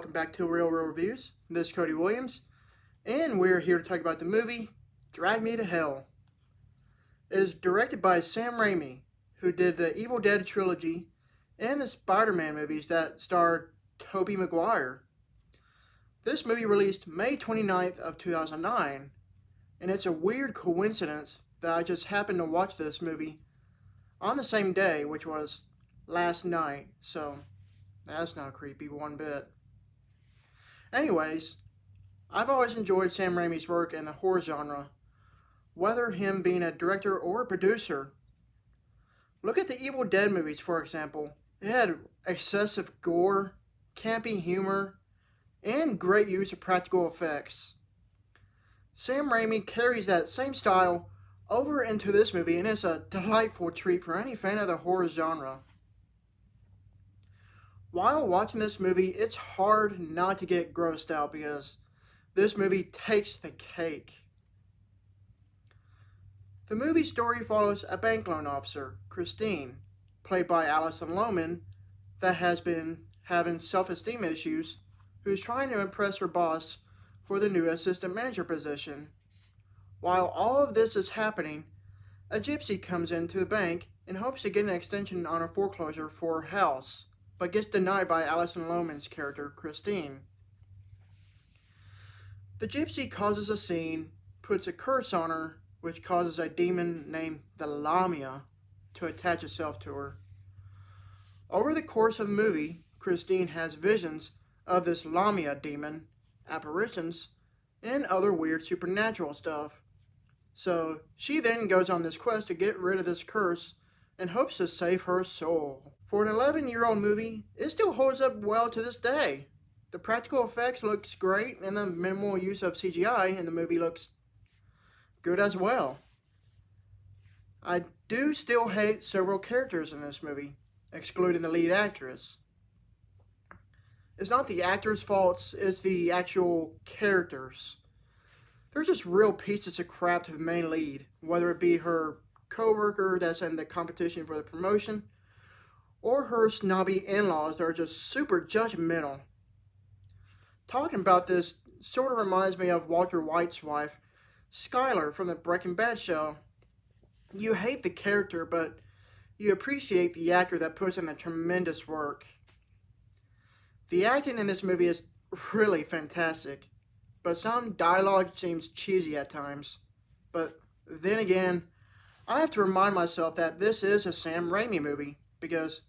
welcome back to Real Reviews. This is Cody Williams, and we're here to talk about the movie Drag Me to Hell. It is directed by Sam Raimi, who did the Evil Dead trilogy and the Spider-Man movies that starred Tobey Maguire. This movie released May 29th of 2009, and it's a weird coincidence that I just happened to watch this movie on the same day, which was last night, so that's not creepy one bit. Anyways, I've always enjoyed Sam Raimi's work in the horror genre, whether him being a director or a producer. Look at the Evil Dead movies, for example. It had excessive gore, campy humor, and great use of practical effects. Sam Raimi carries that same style over into this movie, and it's a delightful treat for any fan of the horror genre. While watching this movie, it's hard not to get grossed out because this movie takes the cake. The movie story follows a bank loan officer, Christine, played by Alison Lohman, that has been having self-esteem issues, who's trying to impress her boss for the new assistant manager position. While all of this is happening, a gypsy comes into the bank and hopes to get an extension on a foreclosure for her house, but gets denied by Alison Lohman's character, Christine. The gypsy causes a scene, puts a curse on her, which causes a demon named the Lamia to attach itself to her. Over the course of the movie, Christine has visions of this Lamia demon, apparitions, and other weird supernatural stuff. So she then goes on this quest to get rid of this curse and hopes to save her soul. For an 11-year-old movie, it still holds up well to this day. The practical effects looks great, and the minimal use of CGI in the movie looks good as well. I do still hate several characters in this movie, excluding the lead actress. It's not the actors' faults, it's the actual characters. They're just real pieces of crap to the main lead, whether it be her co-worker that's in the competition for the promotion, or her snobby in-laws that are just super judgmental. Talking about this sort of reminds me of Walter White's wife, Skylar from the Breaking Bad show. You hate the character, but you appreciate the actor that puts in the tremendous work. The acting in this movie is really fantastic, but some dialogue seems cheesy at times. But then again, I have to remind myself that this is a Sam Raimi movie, because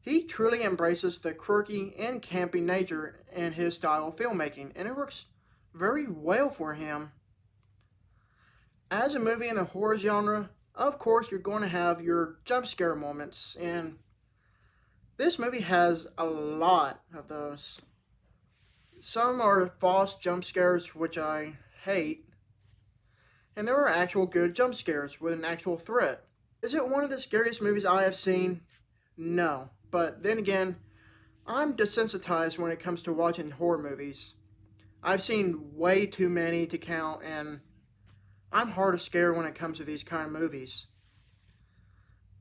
he truly embraces the quirky and campy nature in his style of filmmaking, and it works very well for him. As a movie in the horror genre, of course you're going to have your jump scare moments, and this movie has a lot of those. Some are false jump scares, which I hate, and there are actual good jump scares with an actual threat. Is it one of the scariest movies I have seen? No. But then again, I'm desensitized when it comes to watching horror movies. I've seen way too many to count, and I'm hard to scare when it comes to these kind of movies.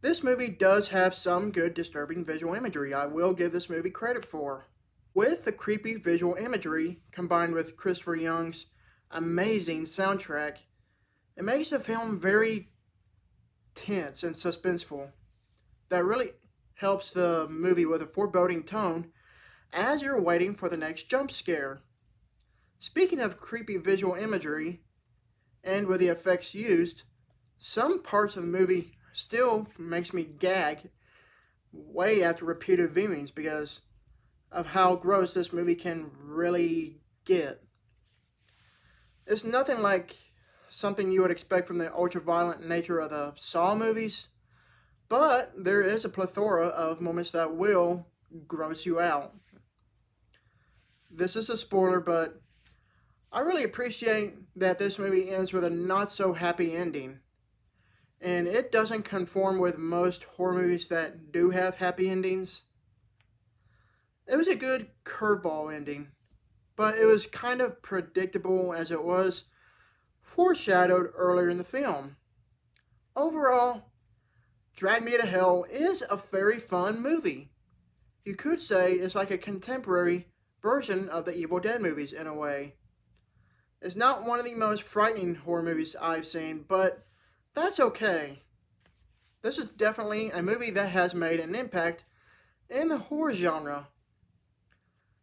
This movie does have some good disturbing visual imagery I will give this movie credit for. With the creepy visual imagery, combined with Christopher Young's amazing soundtrack, it makes the film very tense and suspenseful. That really helps the movie with a foreboding tone as you're waiting for the next jump scare. Speaking of creepy visual imagery, and with the effects used, some parts of the movie still makes me gag way after repeated viewings because of how gross this movie can really get. It's nothing like something you would expect from the ultra-violent nature of the Saw movies, but there is a plethora of moments that will gross you out. This is a spoiler, but I really appreciate that this movie ends with a not-so-happy ending. And it doesn't conform with most horror movies that do have happy endings. It was a good curveball ending, but it was kind of predictable as it was foreshadowed earlier in the film. Overall, Drag Me to Hell is a very fun movie. You could say it's like a contemporary version of the Evil Dead movies in a way. It's not one of the most frightening horror movies I've seen, but that's okay. This is definitely a movie that has made an impact in the horror genre.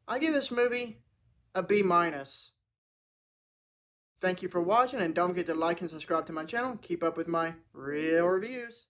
I give this movie a B-. Thank you for watching, and don't forget to like and subscribe to my channel. Keep up with my real reviews.